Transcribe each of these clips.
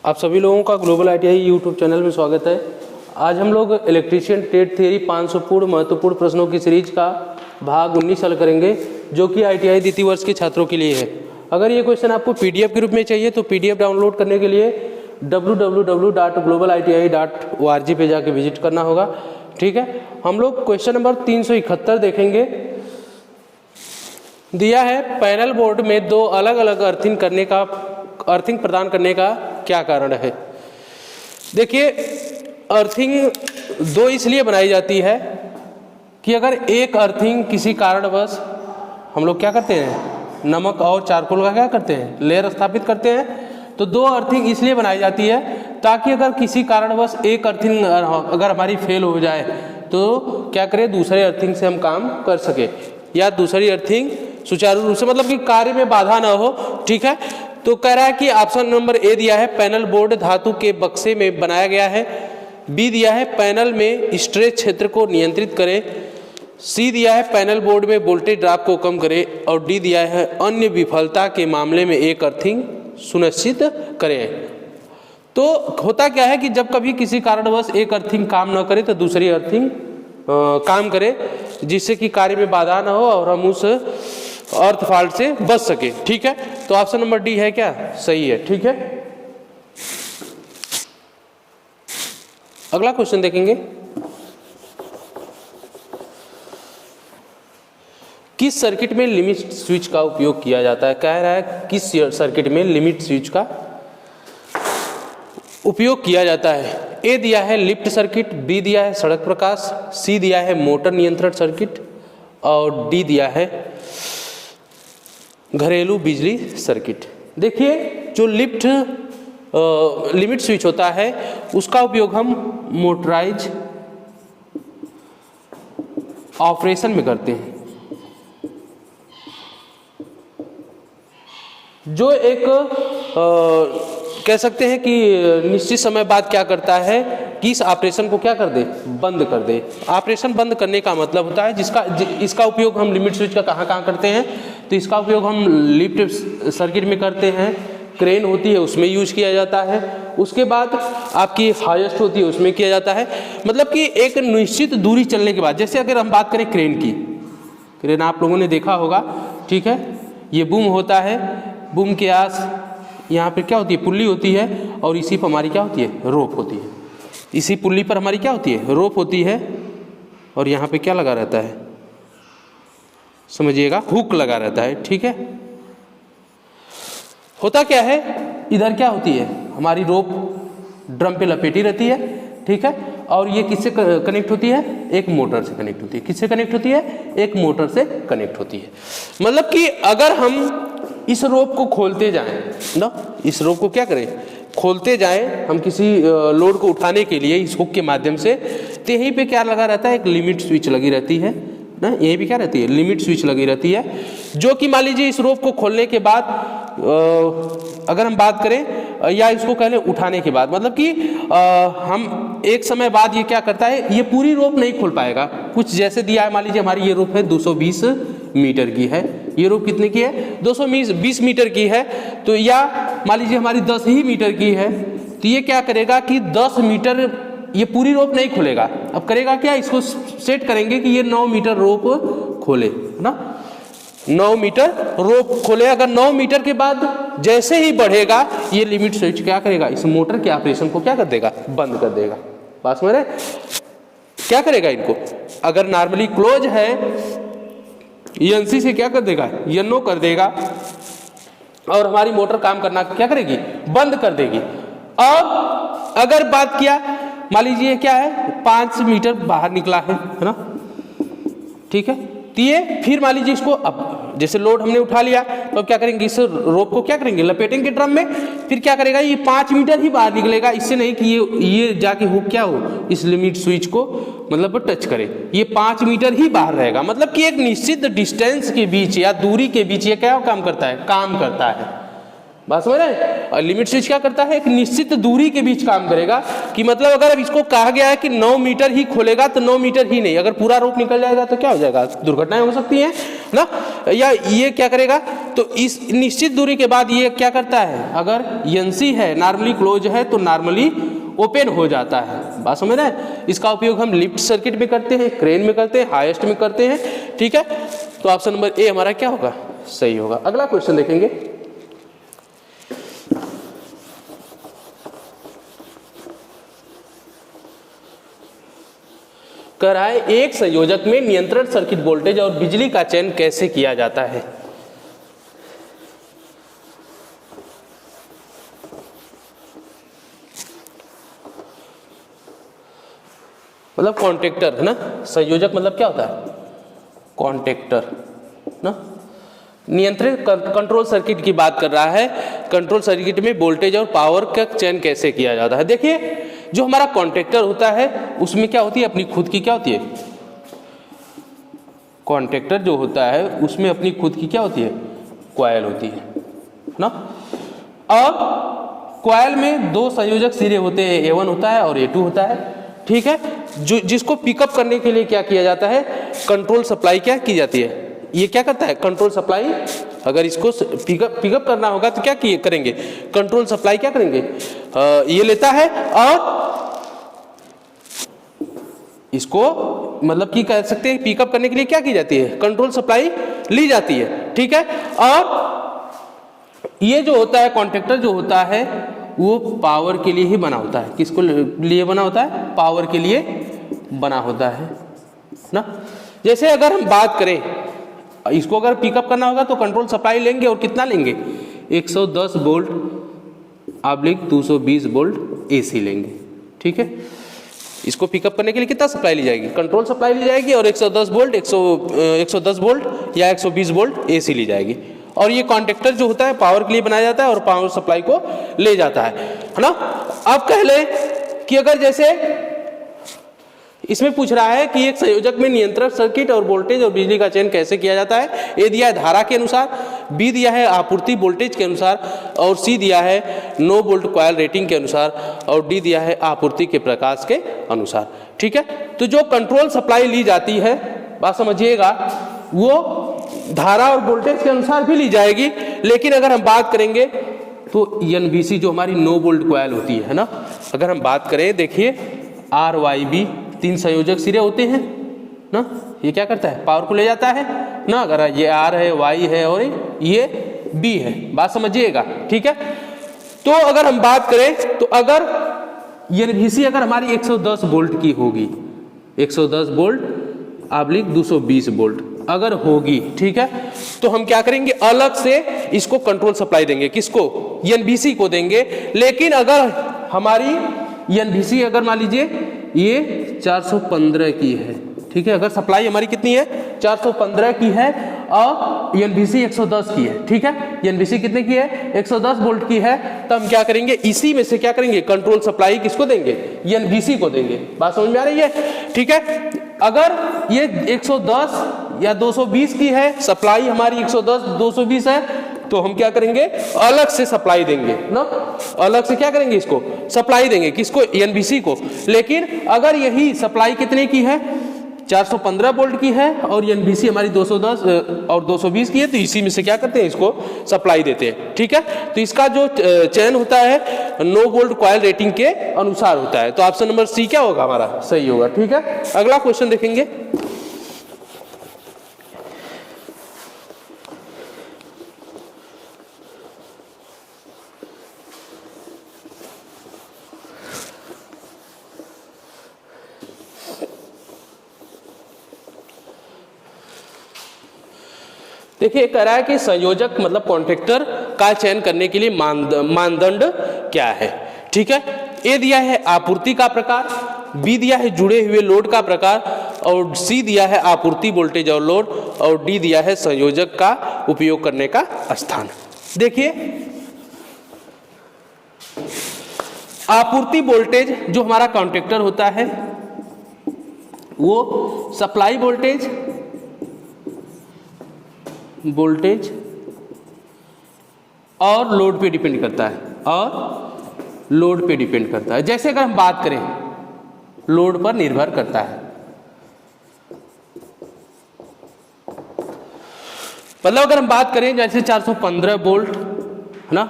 आप सभी लोगों का ग्लोबल आईटीआई यूट्यूब चैनल में स्वागत है। आज हम लोग इलेक्ट्रीशियन ट्रेड थ्योरी 500 पूर्ण महत्वपूर्ण प्रश्नों की सीरीज का भाग 19 हल करेंगे, जो कि आईटीआई द्वितीय वर्ष के छात्रों के लिए है। अगर ये क्वेश्चन आपको पीडीएफ के रूप में चाहिए तो पीडीएफ डाउनलोड करने के लिए www.globaliti.org पे जाके विजिट करना होगा। ठीक है, हम लोग क्वेश्चन नंबर 371 देखेंगे। दिया है पैनल बोर्ड में दो अलग अलग अर्थिंग प्रदान करने का क्या कारण है। देखिए, अर्थिंग दो इसलिए बनाई जाती है कि अगर एक अर्थिंग किसी कारणवश हम लोग क्या करते हैं, नमक और चारकोल का क्या करते हैं, लेयर स्थापित करते हैं, तो दो अर्थिंग इसलिए बनाई जाती है ताकि अगर किसी कारणवश एक अर्थिंग अगर हमारी फेल हो जाए तो क्या करें, दूसरे अर्थिंग से हम काम कर सके या दूसरी अर्थिंग सुचारू रूप से, मतलब कि कार्य में बाधा ना हो। ठीक है, तो कह रहा है कि ऑप्शन नंबर ए दिया है पैनल बोर्ड धातु के बक्से में बनाया गया है, बी दिया है पैनल में स्ट्रेच क्षेत्र को नियंत्रित करे, सी दिया है पैनल बोर्ड में वोल्टेज ड्रॉप को कम करे, और डी दिया है अन्य विफलता के मामले में एक अर्थिंग सुनिश्चित करे। तो होता क्या है कि जब कभी किसी कारणवश एक अर्थिंग काम न करे तो दूसरी अर्थिंग काम करे, जिससे कि कार्य में बाधा ना हो और हम उस अर्थ फॉल्ट से बच सके। ठीक है, तो ऑप्शन नंबर डी है क्या, सही है। ठीक है, अगला क्वेश्चन देखेंगे। किस सर्किट में लिमिट स्विच का उपयोग किया जाता है। कह रहा है किस सर्किट में लिमिट स्विच का उपयोग किया जाता है। ए दिया है लिफ्ट सर्किट, बी दिया है सड़क प्रकाश, सी दिया है मोटर नियंत्रण सर्किट, और डी दिया है घरेलू बिजली सर्किट। देखिए, जो लिमिट स्विच होता है उसका उपयोग हम मोटराइज ऑपरेशन में करते हैं, जो एक कह सकते हैं कि निश्चित समय बाद क्या करता है कि इस ऑपरेशन को क्या कर दे, बंद कर दे। ऑपरेशन बंद करने का मतलब होता है इसका उपयोग हम लिमिट स्विच का कहाँ करते हैं, तो इसका उपयोग हम लिफ्ट सर्किट में करते हैं, क्रेन होती है उसमें यूज किया जाता है, उसके बाद आपकी हाईएस्ट होती है उसमें किया जाता है। मतलब कि एक निश्चित दूरी चलने के बाद, जैसे अगर हम बात करें क्रेन की, क्रेन आप लोगों ने देखा होगा। ठीक है, ये बूम होता है, बूम के आस यहाँ पे क्या होती है, पुल्ली होती है, और इसी पर हमारी क्या होती है, रोप होती है। इसी पुल्ली पर हमारी क्या होती है, रोप होती है, और यहाँ पे क्या लगा रहता है, समझिएगा, हुक लगा रहता है। ठीक है, होता क्या है, इधर क्या होती है, हमारी रोप ड्रम पे लपेटी रहती है। ठीक है, और ये किससे कनेक्ट होती है, एक मोटर से कनेक्ट होती है। किससे कनेक्ट होती है, एक मोटर से कनेक्ट होती है। मतलब कि अगर हम इस रोप को खोलते जाएं ना, इस रोप को क्या करें, खोलते जाएं हम किसी लोड को उठाने के लिए इस हुक के माध्यम से, तो यहीं पे क्या लगा रहता है, एक लिमिट स्विच लगी रहती है ना, यहीं पे क्या रहती है, लिमिट स्विच लगी रहती है, जो कि मान लीजिए इस रोप को खोलने के बाद अगर हम बात करें या इसको कह लें उठाने के बाद, मतलब कि हम एक समय बाद ये क्या करता है, ये पूरी रोप नहीं खोल पाएगा। कुछ जैसे दिया है, मान लीजिए हमारी ये रोप है 220 मीटर की है, ये रोप कितने की है, 220 मीटर की है, तो या मान लीजिए हमारी 10 ही मीटर की है, तो ये क्या करेगा कि 10 मीटर ये पूरी रोप नहीं खोलेगा। अब करेगा क्या, इसको सेट करेंगे कि ये 9 मीटर रोप खोले ना, 9 मीटर रोप खोले। अगर 9 मीटर के बाद जैसे ही बढ़ेगा, ये लिमिट स्विच क्या करेगा, इस मोटर के ऑपरेशन को क्या कर देगा, बंद कर देगा। बात समझ रहे, क्या करेगा इनको, अगर नॉर्मली क्लोज है एनसी से क्या कर देगा, यनो कर देगा, और हमारी मोटर काम करना क्या करेगी, बंद कर देगी। अब अगर बात किया, मान लीजिए क्या है, 5 मीटर बाहर निकला है ना, ठीक है, तो ये फिर मान लीजिए इसको अब जैसे लोड हमने उठा लिया, तो अब क्या करेंगे, इस रोप को क्या करेंगे, लपेटेंगे ड्रम में, फिर क्या करेगा, ये 5 मीटर ही बाहर निकलेगा, इससे नहीं कि ये जाके हुक क्या हो, इस लिमिट स्विच को मतलब टच करे, ये 5 मीटर ही बाहर रहेगा। मतलब कि एक निश्चित डिस्टेंस के बीच या दूरी के बीच ये क्या काम करता है, काम करता है बात समझ रहे हैं। और लिमिट स्विच क्या करता है, एक निश्चित दूरी के बीच काम करेगा, कि मतलब अगर अब इसको कहा गया है कि 9 मीटर ही खोलेगा तो 9 मीटर ही नहीं, अगर पूरा रोप निकल जाएगा तो क्या हो जाएगा, दुर्घटनाएं हो सकती हैं ना। या ये क्या करेगा, तो इस निश्चित दूरी के बाद ये क्या करता है, अगर एनसी है नॉर्मली क्लोज है तो नॉर्मली ओपन हो जाता है। बात समझ रहे हैं। इसका उपयोग हम लिफ्ट सर्किट में करते हैं, क्रेन में करते हैं, हाईएस्ट में करते हैं, ठीक है। तो ऑप्शन नंबर ए हमारा क्या होगा, सही होगा। अगला क्वेश्चन देखेंगे। कह रहा है एक संयोजक में नियंत्रण सर्किट वोल्टेज और बिजली का चयन कैसे किया जाता है। मतलब कॉन्टेक्टर है ना, संयोजक मतलब क्या होता है, कॉन्टेक्टर ना। नियंत्रित कंट्रोल सर्किट की बात कर रहा है, कंट्रोल सर्किट में वोल्टेज और पावर का चयन कैसे किया जाता है। देखिए जो हमारा कॉन्टेक्टर होता है उसमें क्या होती है, अपनी खुद की क्या होती है, कॉन्टेक्टर जो होता है उसमें अपनी खुद की क्या होती है, कॉइल होती है ना। और कॉइल में दो संयोजक सिरे होते हैं, A1 होता है और A2 होता है, ठीक है। जो जिसको पिकअप करने के लिए क्या किया जाता है, कंट्रोल सप्लाई क्या की जाती है, ये क्या करता है, कंट्रोल सप्लाई। अगर इसको पिकअप करना होगा तो क्या करेंगे, कंट्रोल सप्लाई क्या करेंगे, ये लेता है और इसको मतलब कि कह सकते हैं पिकअप करने के लिए क्या की जाती है, कंट्रोल सप्लाई ली जाती है, ठीक है। और ये जो होता है कॉन्टेक्टर जो होता है वो पावर के लिए ही बना होता है। किसको लिए बना होता है, पावर के लिए बना होता है ना। जैसे अगर हम बात करें, इसको अगर पिकअप करना होगा तो कंट्रोल सप्लाई लेंगे और कितना लेंगे, 110 वोल्ट / 220 वोल्ट AC लेंगे, ठीक है। इसको पिकअप करने के लिए कितना सप्लाई ली जाएगी, कंट्रोल सप्लाई ली जाएगी और 110 वोल्ट 110 वोल्ट या 120 वोल्ट AC ली जाएगी। और ये कॉन्टेक्टर जो होता है पावर के लिए बनाया जाता है और पावर सप्लाई को ले जाता है ना। अब कह ले कि अगर जैसे इसमें पूछ रहा है कि एक संयोजक में नियंत्रण सर्किट और वोल्टेज और बिजली का चयन कैसे किया जाता है। ए दिया है धारा के अनुसार, बी दिया है आपूर्ति वोल्टेज के अनुसार और सी दिया है 9 वोल्ट कॉइल रेटिंग के अनुसार और डी दिया है आपूर्ति के प्रकाश के अनुसार, ठीक है। तो जो कंट्रोल सप्लाई ली जाती है, बात समझिएगा, वो धारा और वोल्टेज के अनुसार भी ली जाएगी, लेकिन अगर हम बात करेंगे तो NBC जो हमारी 9 वोल्ट कॉइल होती है ना, अगर हम बात करें, देखिए RYB 3 संयोजक सिरे होते हैं ना, ये क्या करता है, पावर को ले जाता है ना। अगर ये R है, Y है और ये B है, बात समझिएगा, ठीक है। तो अगर हम बात करें तो अगर NBC अगर हमारी 110 वोल्ट की होगी, 110 वोल्ट / 220 वोल्ट अगर होगी, ठीक है, तो हम क्या करेंगे, अलग से इसको कंट्रोल सप्लाई देंगे, किसको, NBC को देंगे। लेकिन अगर हमारी NBC अगर मान लीजिए ये 415 की है, ठीक है, अगर सप्लाई हमारी कितनी है, 415 की है और NBC 110 की है, ठीक है। NBC कितने की है, 110 वोल्ट की है, तो हम क्या करेंगे, इसी में से क्या करेंगे, कंट्रोल सप्लाई किसको देंगे, NBC को देंगे। बात समझ में आ रही है, ठीक है। अगर ये 110 या 220 की है, सप्लाई हमारी 110 220 है, तो हम क्या करेंगे, अलग से सप्लाई देंगे ना, अलग से क्या करेंगे, इसको सप्लाई देंगे, किसको, NBC को। लेकिन अगर यही सप्लाई कितने की है, 415 वोल्ट की है और NBC हमारी 210 और 220 की है, तो इसी में से क्या करते हैं, इसको सप्लाई देते हैं, ठीक है। तो इसका जो चयन होता है 9 वोल्ट कॉइल रेटिंग के अनुसार होता है। तो ऑप्शन नंबर सी क्या होगा हमारा, सही होगा, ठीक है। अगला क्वेश्चन देखेंगे। देखिए कह रहा है कि संयोजक मतलब कॉन्ट्रैक्टर का चयन करने के लिए मानदंड क्या है, ठीक है। ए दिया है आपूर्ति का प्रकार, बी दिया है जुड़े हुए लोड का प्रकार और सी दिया है आपूर्ति वोल्टेज और लोड और डी दिया है संयोजक का उपयोग करने का स्थान। देखिए आपूर्ति वोल्टेज जो हमारा कॉन्ट्रैक्टर होता है वो सप्लाई वोल्टेज और लोड पे डिपेंड करता है, और लोड पे डिपेंड करता है। जैसे अगर हम बात करें लोड पर निर्भर करता है, मतलब अगर हम बात करें जैसे 415 वोल्ट है ना,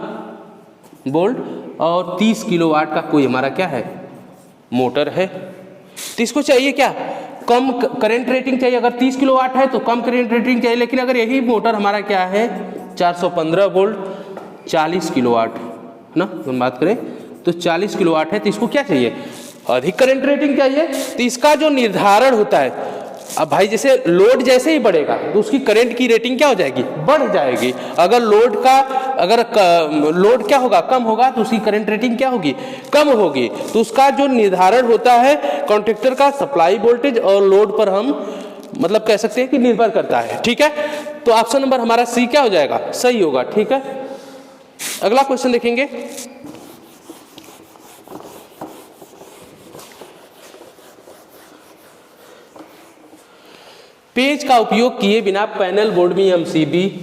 वोल्ट और 30 किलोवाट का कोई हमारा क्या है मोटर है, तो इसको चाहिए क्या कम करंट रेटिंग चाहिए। अगर 30 किलोवाट है तो कम करंट रेटिंग चाहिए, लेकिन अगर यही मोटर हमारा क्या है 415 वोल्ट 40 किलोवाट है ना, हम बात करें तो 40 किलोवाट है, तो इसको क्या चाहिए अधिक करंट रेटिंग चाहिए। तो इसका जो निर्धारण होता है, अब भाई जैसे लोड जैसे ही बढ़ेगा तो उसकी करंट की रेटिंग क्या हो जाएगी बढ़ जाएगी। अगर लोड क्या होगा कम होगा तो उसकी करंट रेटिंग क्या होगी कम होगी। तो उसका जो निर्धारण होता है कॉन्ट्रैक्टर का सप्लाई वोल्टेज और लोड पर हम मतलब कह सकते हैं कि निर्भर करता है। ठीक है, तो ऑप्शन नंबर हमारा सी क्या हो जाएगा सही होगा। ठीक है, अगला क्वेश्चन देखेंगे। पेज का उपयोग किए बिना पैनल बोर्ड में एमसीबी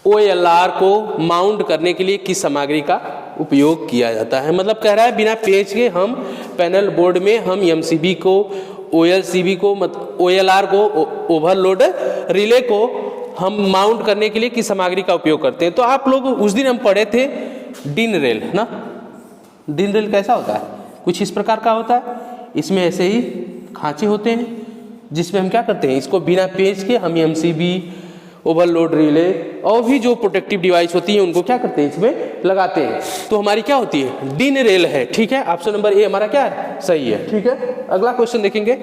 ओएलआर को माउंट करने के लिए किस सामग्री का उपयोग किया जाता है। मतलब कह रहा है बिना पेज के हम पैनल बोर्ड में हम एमसीबी को ओएलसीबी को ओएलआर को ओवरलोड रिले को हम माउंट करने के लिए किस सामग्री का उपयोग करते हैं। तो आप लोग उस दिन हम पढ़े थे डिन रेल ना, डिन रेल कैसा होता है कुछ इस प्रकार का होता है। इसमें ऐसे ही खांचे होते हैं जिसमें हम क्या करते हैं इसको बिना पेज के हम एमसीबी ओवरलोड रिले और भी जो प्रोटेक्टिव डिवाइस होती है उनको क्या करते हैं इसमें लगाते हैं। तो हमारी क्या होती है डिन रेल है। ठीक है, ऑप्शन नंबर ए हमारा क्या है सही है। ठीक है, अगला क्वेश्चन देखेंगे।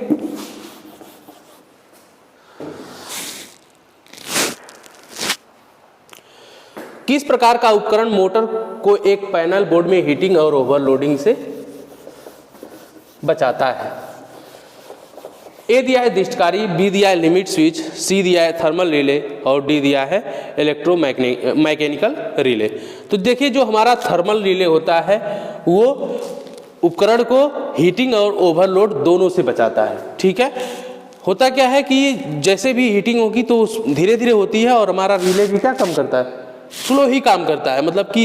किस प्रकार का उपकरण मोटर को एक पैनल बोर्ड में हीटिंग और ओवरलोडिंग से बचाता है। ए दिया है दृष्टिकारी, बी दिया है लिमिट स्विच, सी दिया है थर्मल रिले और डी दिया है इलेक्ट्रोमैकेनिकल रिले। तो देखिए जो हमारा थर्मल रिले होता है वो उपकरण को हीटिंग और ओवरलोड दोनों से बचाता है। ठीक है, होता क्या है कि जैसे भी हीटिंग होगी तो धीरे धीरे होती है और हमारा रिले भी क्या कम करता है स्लो ही काम करता है, मतलब कि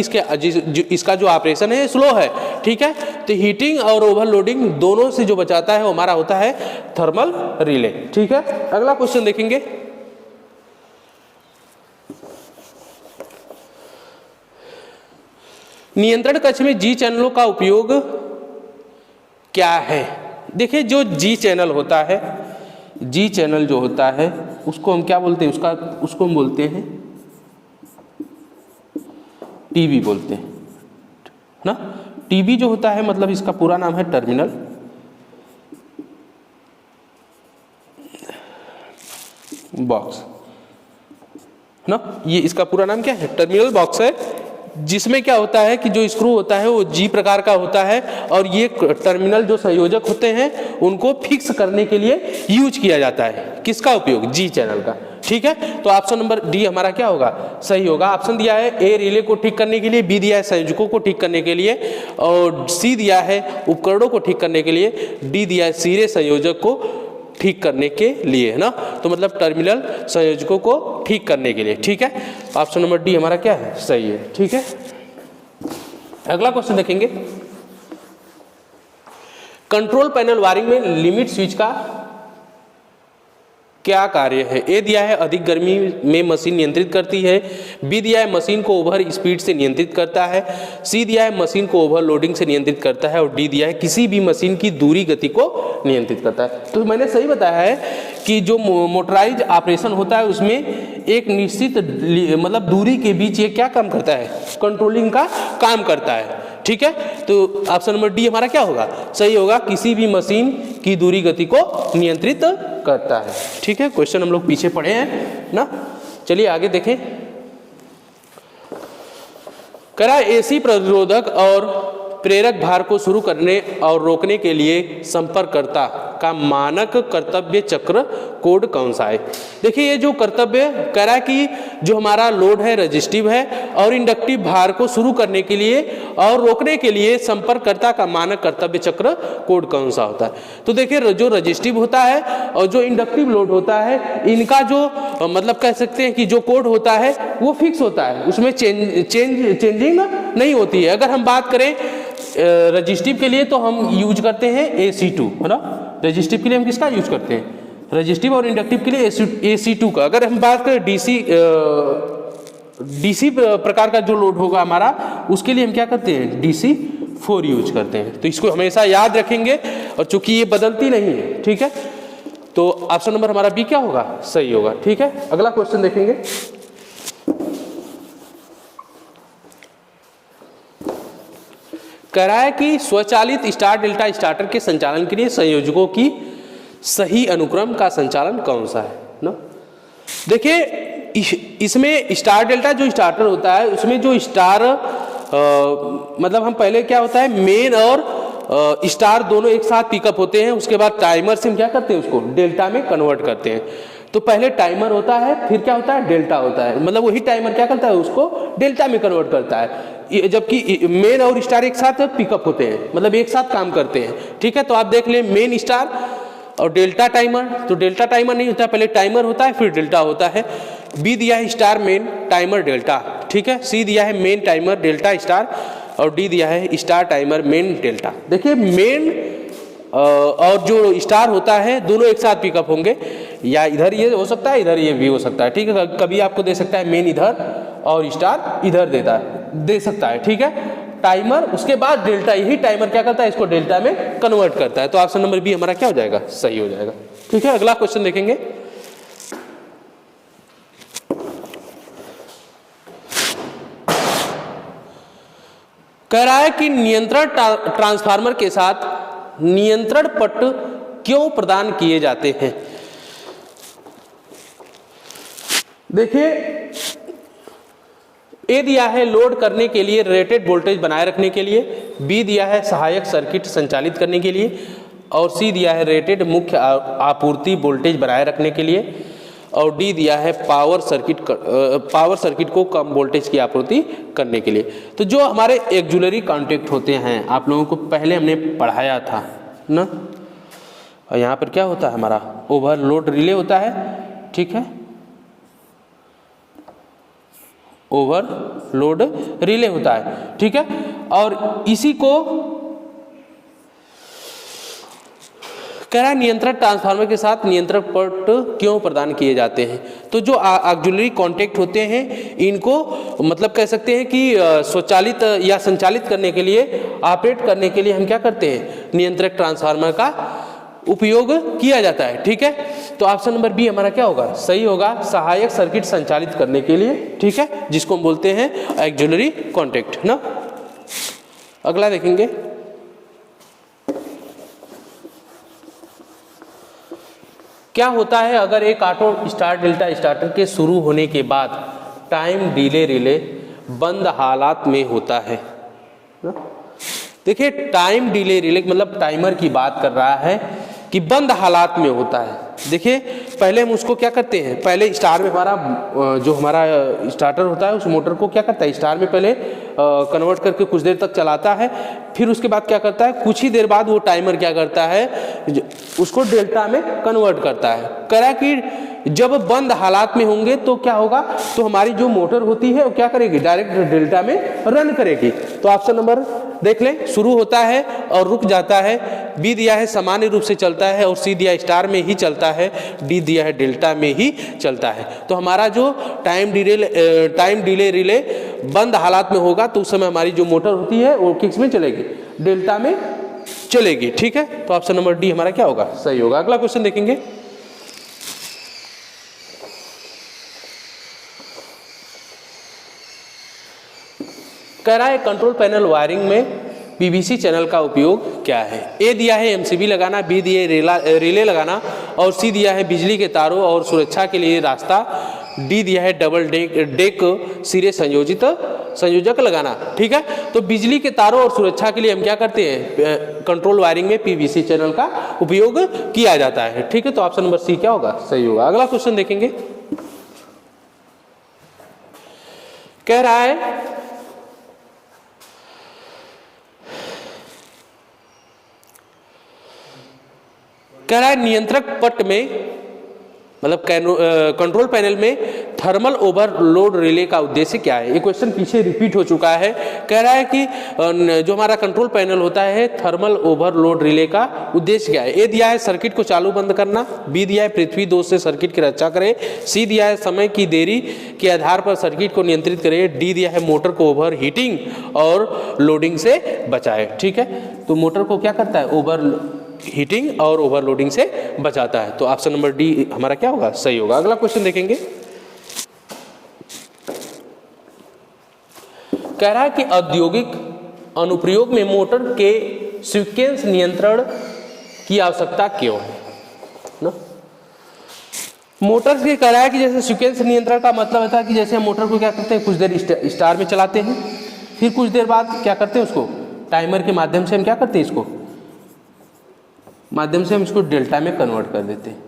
इसका जो ऑपरेशन है स्लो है। ठीक है, तो हीटिंग और ओवरलोडिंग दोनों से जो बचाता है वो हमारा होता है थर्मल रिले। ठीक है, अगला क्वेश्चन देखेंगे। नियंत्रण कक्ष में जी चैनलों का उपयोग क्या है। देखिए जो जी चैनल होता है, जी चैनल जो होता है उसको हम क्या बोलते हैं उसको हम बोलते हैं टीबी बोलते हैं ना। टीबी जो होता है मतलब इसका पूरा नाम है टर्मिनल बॉक्स ना, ये इसका पूरा नाम क्या है टर्मिनल बॉक्स है, जिसमें क्या होता है कि जो स्क्रू होता है वो जी प्रकार का होता है और ये टर्मिनल जो संयोजक होते हैं उनको फिक्स करने के लिए यूज किया जाता है। किसका उपयोग जी चैनल का। ठीक है, तो ऑप्शन नंबर डी हमारा क्या होगा सही होगा। ऑप्शन दिया है ए रिले को ठीक करने के लिए, बी दिया है संयोजकों को ठीक करने के लिए और सी दिया है उपकरणों को ठीक करने के लिए, डी दिया है सीरे संयोजक को ठीक करने के लिए है ना। तो मतलब टर्मिनल संयोजकों को ठीक करने के लिए। ठीक है, ऑप्शन नंबर डी हमारा क्या है सही है। ठीक है, अगला क्वेश्चन देखेंगे। कंट्रोल पैनल वायरिंग में लिमिट स्विच का क्या कार्य है। ए दिया है अधिक गर्मी में मशीन नियंत्रित करती है, बी दिया है मशीन को ओवर स्पीड से नियंत्रित करता है, सी दिया है मशीन को ओवरलोडिंग से नियंत्रित करता है और डी दिया है किसी भी मशीन की दूरी गति को नियंत्रित करता है। तो मैंने सही बताया है कि जो मोटराइज ऑपरेशन होता है उसमें एक निश्चित मतलब दूरी के बीच ये क्या काम करता है कंट्रोलिंग का काम करता है। ठीक है, तो ऑप्शन नंबर डी हमारा क्या होगा सही होगा, किसी भी मशीन की दूरी गति को नियंत्रित करता है। ठीक है, क्वेश्चन हम लोग पीछे पढ़े हैं ना, चलिए आगे देखें। कह रहा है एसी प्रतिरोधक और प्रेरक भार को शुरू करने और रोकने के लिए संपर्ककर्ता का मानक कर्तव्य चक्र कोड कौन सा है। देखिए ये जो कर्तव्य कह रहा है कि जो हमारा लोड है रजिस्टिव है और इंडक्टिव भार को शुरू करने के लिए और रोकने के लिए संपर्ककर्ता का मानक कर्तव्य चक्र कोड कौन सा होता है। तो देखिए जो रजिस्टिव होता है और जो इंडक्टिव लोड होता है इनका जो मतलब कह सकते हैं कि जो कोड होता है वो फिक्स होता है, उसमें चेंजिंग नहीं होती है। अगर हम बात करें रजिस्टिव के लिए तो हम यूज करते हैं AC2, है ना। रजिस्टिव के लिए हम किसका यूज करते हैं, रजिस्टिव, और इंडक्टिव के लिए AC2 का। अगर हम बात करें DC प्रकार का जो लोड होगा हमारा, उसके लिए हम क्या करते हैं, DC4 यूज करते हैं। तो इसको हमेशा याद रखेंगे, और चूंकि ये बदलती नहीं है, ठीक है, तो ऑप्शन नंबर हमारा बी क्या होगा, सही होगा। ठीक है, अगला क्वेश्चन देखेंगे। कह रहा है कि स्वचालित स्टार डेल्टा स्टार्टर के संचालन के लिए संयोजकों की सही अनुक्रम का संचालन कौन सा है ना। देखिए इसमें स्टार डेल्टा जो स्टार्टर होता है, उसमें जो स्टार मतलब हम पहले क्या होता है, मेन और स्टार दोनों एक साथ पिकअप होते हैं, उसके बाद टाइमर से हम क्या करते हैं, उसको डेल्टा में कन्वर्ट करते हैं। तो पहले टाइमर होता है, फिर क्या होता है, डेल्टा होता है, मतलब वही टाइमर क्या करता है, उसको डेल्टा में कन्वर्ट करता है, जबकि मेन और स्टार एक साथ पिकअप होते हैं, मतलब एक साथ काम करते हैं। ठीक है, तो आप देख लें मेन स्टार और डेल्टा टाइमर। तो डेल्टा टाइमर नहीं होता, पहले टाइमर होता है फिर डेल्टा होता है। बी दिया है स्टार मेन टाइमर डेल्टा, ठीक है। सी दिया है मेन टाइमर डेल्टा स्टार, और डी दिया है स्टार टाइमर मेन डेल्टा। देखिए मेन और जो स्टार होता है दोनों एक साथ पिकअप होंगे, या इधर ये हो सकता है, इधर ये भी हो सकता है। ठीक है, कभी आपको दे सकता है मेन इधर और स्टार इधर दे सकता है। ठीक है, टाइमर उसके बाद डेल्टा, यही टाइमर क्या करता है, इसको डेल्टा में कन्वर्ट करता है। तो ऑप्शन नंबर बी हमारा क्या हो जाएगा, सही हो जाएगा। ठीक है, अगला क्वेश्चन देखेंगे। कह रहा है कि नियंत्रण ट्रांसफार्मर के साथ नियंत्रण पट क्यों प्रदान किए जाते हैं। देखिए ए दिया है लोड करने के लिए, रेटेड वोल्टेज बनाए रखने के लिए। बी दिया है सहायक सर्किट संचालित करने के लिए, और सी दिया है रेटेड मुख्य आपूर्ति वोल्टेज बनाए रखने के लिए, और डी दिया है पावर सर्किट को कम वोल्टेज की आपूर्ति करने के लिए। तो जो हमारे एक्जुलरी कॉन्टैक्ट होते हैं, आप लोगों को पहले हमने पढ़ाया था ना, और यहाँ पर क्या होता है, हमारा ओवरलोड रिले होता है। ठीक है, ओवरलोड रिले होता है। ठीक है, और इसी को कह रहा है नियंत्रण ट्रांसफार्मर के साथ नियंत्रण पट क्यों प्रदान किए जाते हैं। तो जो ऑक्सिलरी कॉन्टैक्ट होते हैं, इनको मतलब कह सकते हैं कि स्वचालित या संचालित करने के लिए, ऑपरेट करने के लिए हम क्या करते हैं, नियंत्रक ट्रांसफार्मर का उपयोग किया जाता है। ठीक है, तो ऑप्शन नंबर बी हमारा क्या होगा, सही होगा, सहायक सर्किट संचालित करने के लिए। ठीक है, जिसको हम बोलते हैं ऑक्सिलरी कॉन्टैक्ट ना। अगला देखेंगे। क्या होता है अगर एक ऑटो स्टार डेल्टा स्टार्टर के शुरू होने के बाद टाइम डिले रिले बंद हालात में होता है। देखिए टाइम डिले रिले मतलब टाइमर की बात कर रहा है कि बंद हालात में होता है। देखिए पहले हम उसको क्या करते हैं, पहले स्टार में हमारा जो हमारा स्टार्टर होता है उस मोटर को क्या करता है, स्टार में पहले कन्वर्ट करके कुछ देर तक चलाता है, फिर उसके बाद क्या करता है, कुछ ही देर बाद वो टाइमर क्या करता है, उसको डेल्टा में कन्वर्ट करता है। करा कि जब बंद हालात में होंगे तो क्या होगा, तो हमारी जो मोटर होती है वो क्या करेगी, डायरेक्ट डेल्टा में रन करेगी। तो ऑप्शन नंबर देख लें, शुरू होता है और रुक जाता है। बी दिया है सामान्य रूप से चलता है, और सी दिया स्टार में ही चलता है, डी दिया है डेल्टा में ही चलता है। तो हमारा जो टाइम डिले रिले बंद हालात में होगा तो उस समय हमारी जो मोटर होती है वो किस में चलेगी, डेल्टा में चलेगी। ठीक है, तो ऑप्शन नंबर डी हमारा क्या होगा, सही होगा। अगला क्वेश्चन देखेंगे। कह रहा है कंट्रोल पैनल वायरिंग में पीवीसी चैनल का उपयोग क्या है। ए दिया है एमसीबी लगाना, बी दिया है रिले लगाना, और सी दिया है बिजली के तारों और सुरक्षा के लिए रास्ता, डी दिया है डबल डेक सिरे संयोजक लगाना। ठीक है, तो बिजली के तारों और सुरक्षा के लिए हम क्या करते हैं, कंट्रोल वायरिंग में पीवीसी चैनल का उपयोग किया जाता है। ठीक है, तो ऑप्शन नंबर सी क्या होगा, सही होगा। अगला क्वेश्चन देखेंगे। कह रहा है नियंत्रक पट में मतलब कंट्रोल पैनल में थर्मल ओवरलोड रिले का उद्देश्य क्या है। ये क्वेश्चन पीछे रिपीट हो चुका है। कह रहा है कि जो हमारा कंट्रोल पैनल होता है थर्मल ओवरलोड रिले का उद्देश्य क्या है। ए दिया है सर्किट को चालू बंद करना, बी दिया है पृथ्वी दोष से सर्किट की रक्षा करे, सी दिया है समय की देरी के आधार पर सर्किट को नियंत्रित करे, डी दिया है मोटर को ओवर हीटिंग और लोडिंग से बचाए। ठीक है, तो मोटर को क्या करता है, ओवर हीटिंग और ओवरलोडिंग से बचाता है। तो ऑप्शन नंबर डी हमारा क्या होगा, सही होगा। अगला क्वेश्चन देखेंगे। कह रहा है कि औद्योगिक अनुप्रयोग में मोटर के सीक्वेंस नियंत्रण की आवश्यकता क्यों है ना। मोटर से कह रहा है कि जैसे सीक्वेंस नियंत्रण का मतलब होता है कि जैसे हम मोटर को क्या करते हैं, कुछ देर स्टार में चलाते हैं, फिर कुछ देर बाद क्या करते हैं, उसको टाइमर के माध्यम से हम क्या करते हैं, इसको माध्यम से हम इसको डेल्टा में कन्वर्ट कर देते हैं।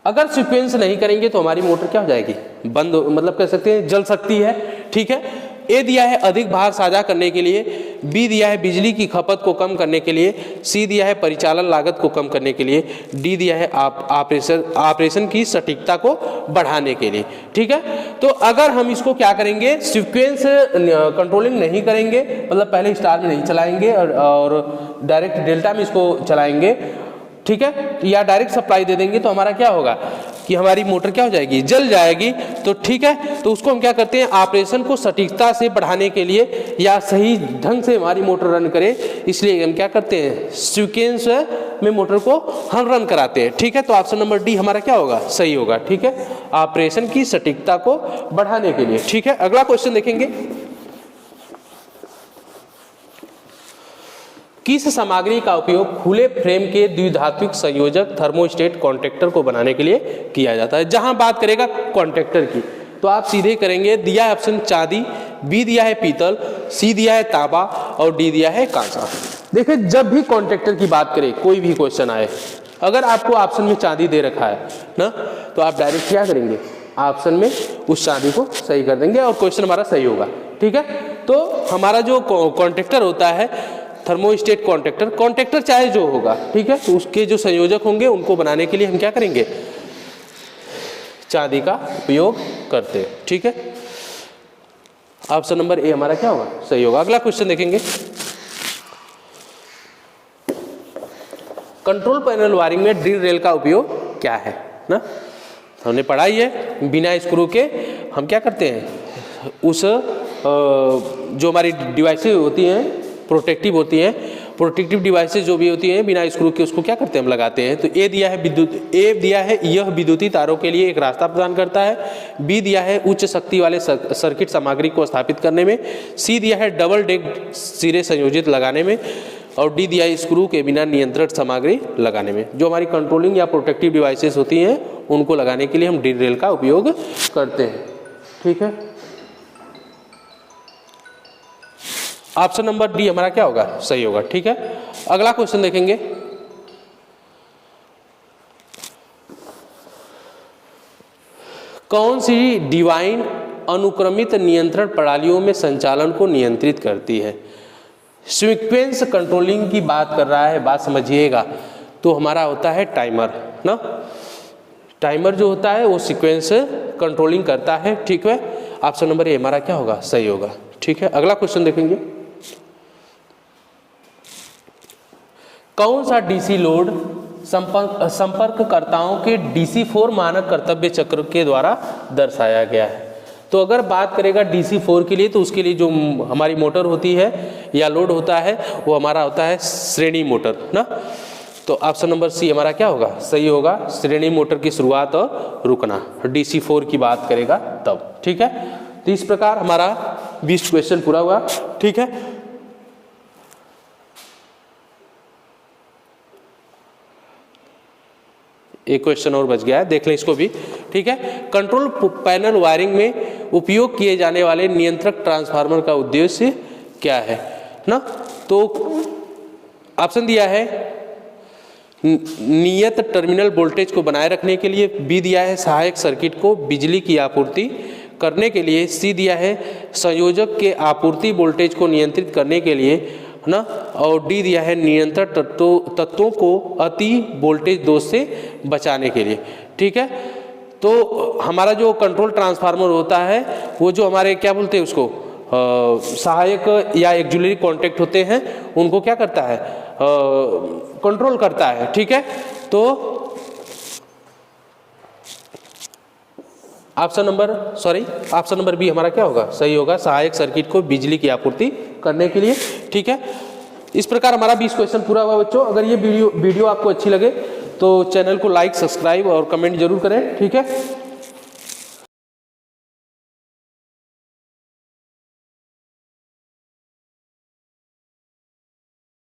अगर सीक्वेंस नहीं करेंगे तो हमारी मोटर क्या हो जाएगी, बंद, मतलब कह सकते हैं जल सकती है। ठीक है, ए दिया है अधिक भार साझा करने के लिए, बी दिया है बिजली की खपत को कम करने के लिए, सी दिया है परिचालन लागत को कम करने के लिए, डी दिया है ऑपरेशन की सटीकता को बढ़ाने के लिए। ठीक है, तो अगर हम इसको क्या करेंगे, सीक्वेंस कंट्रोलिंग नहीं करेंगे, मतलब पहले स्टार में नहीं चलाएंगे और डायरेक्ट डेल्टा में इसको चलाएंगे, ठीक है, या डायरेक्ट सप्लाई दे देंगे, तो हमारा क्या होगा कि हमारी मोटर क्या हो जाएगी, जल जाएगी। तो ठीक है, तो उसको हम क्या करते हैं, ऑपरेशन को सटीकता से बढ़ाने के लिए या सही ढंग से हमारी मोटर रन करे, इसलिए हम क्या करते हैं, सीक्वेंस में मोटर को हम रन कराते हैं। ठीक है, तो ऑप्शन नंबर डी हमारा क्या होगा, सही होगा। ठीक है, ऑपरेशन की सटीकता को बढ़ाने के लिए। ठीक है, अगला क्वेश्चन देखेंगे। किस सामग्री का उपयोग खुले फ्रेम के द्विधात्विक संयोजक थर्मोस्टेट कॉन्टैक्टर को बनाने के लिए किया जाता है। जहां बात करेगा कॉन्टैक्टर की तो आप सीधे करेंगे, दिया है ऑप्शन चांदी, बी दिया है पीतल, सी दिया है तांबा और डी दिया है कांसा। देखिए, जब भी कॉन्टैक्टर की बात करें, कोई भी क्वेश्चन आए, अगर आपको ऑप्शन में चांदी दे रखा है ना, तो आप डायरेक्ट क्या करेंगे, ऑप्शन में उस चांदी को सही कर देंगे और क्वेश्चन हमारा सही होगा। ठीक है, तो हमारा जो कॉन्टैक्टर होता है थर्मोस्टेट कॉन्टैक्टर चाहे जो होगा, ठीक है, तो उसके जो संयोजक होंगे उनको बनाने के लिए हम क्या करेंगे, चांदी का उपयोग करते हैं। ठीक है, ऑप्शन नंबर ए हमारा क्या होगा, सही होगा। अगला क्वेश्चन देखेंगे। कंट्रोल पैनल वायरिंग में ड्रिल रेल का उपयोग क्या है ना, हमने पढ़ा ही है। बिना स्क्रू के हम क्या करते हैं, उस जो हमारी डिवाइसेज होती हैं प्रोटेक्टिव होती हैं, प्रोटेक्टिव डिवाइसेज जो भी होती हैं बिना स्क्रू के, उसको क्या करते हैं, हम लगाते हैं। तो ए दिया है यह विद्युतीय तारों के लिए एक रास्ता प्रदान करता है, बी दिया है उच्च शक्ति वाले सर्किट सामग्री को स्थापित करने में, सी दिया है डबल डेक सिरे संयोजित लगाने में और डी दिया है स्क्रू के बिना नियंत्रण सामग्री लगाने में। जो हमारी कंट्रोलिंग या प्रोटेक्टिव डिवाइसेस होती हैं उनको लगाने के लिए हम ड्रिल रेल का उपयोग करते हैं। ठीक है, ऑप्शन नंबर डी हमारा क्या होगा, सही होगा। ठीक है, अगला क्वेश्चन देखेंगे। कौन सी डिवाइन अनुक्रमित नियंत्रण प्रणालियों में संचालन को नियंत्रित करती है। सीक्वेंस कंट्रोलिंग की बात कर रहा है, बात समझिएगा। तो हमारा होता है टाइमर ना, टाइमर जो होता है वो सीक्वेंस कंट्रोलिंग करता है। ठीक है, ऑप्शन नंबर ए हमारा क्या होगा, सही होगा। ठीक है, अगला क्वेश्चन देखेंगे। कौन सा डीसी लोड संपर्ककर्ताओं के DC4 मानक कर्तव्य चक्र के द्वारा दर्शाया गया है। तो अगर बात करेगा DC4 के लिए, तो उसके लिए जो हमारी मोटर होती है या लोड होता है वो हमारा होता है श्रेणी मोटर ना। तो ऑप्शन नंबर सी हमारा क्या होगा, सही होगा। श्रेणी मोटर की शुरुआत और रुकना DC4 की बात करेगा तब। ठीक है, तो इस प्रकार हमारा 20 क्वेश्चन पूरा हुआ। ठीक है, एक क्वेश्चन और बच गया है, देख लें इसको भी। ठीक है, कंट्रोल पैनल वायरिंग में उपयोग किए जाने वाले नियंत्रक ट्रांसफार्मर का उद्देश्य क्या है ना। तो ऑप्शन दिया है नियत टर्मिनल वोल्टेज को बनाए रखने के लिए, बी दिया है सहायक सर्किट को बिजली की आपूर्ति करने के लिए, सी दिया है संयोजक के आपूर्ति वोल्टेज को नियंत्रित करने के लिए ना, और डी दिया है नियंत्रण तत्वों को अति वोल्टेज दोष से बचाने के लिए। ठीक है, तो हमारा जो कंट्रोल ट्रांसफार्मर होता है वो जो हमारे क्या बोलते हैं उसको सहायक या एक्जुलरी कॉन्टेक्ट होते हैं उनको क्या करता है, कंट्रोल करता है। ठीक है, तो ऑप्शन नंबर बी हमारा क्या होगा, सही होगा, सहायक सर्किट को बिजली की आपूर्ति करने के लिए। ठीक है, इस प्रकार हमारा 20 क्वेश्चन पूरा हुआ बच्चों। अगर ये वीडियो आपको अच्छी लगे तो चैनल को लाइक, सब्सक्राइब और कमेंट जरूर करें। ठीक है।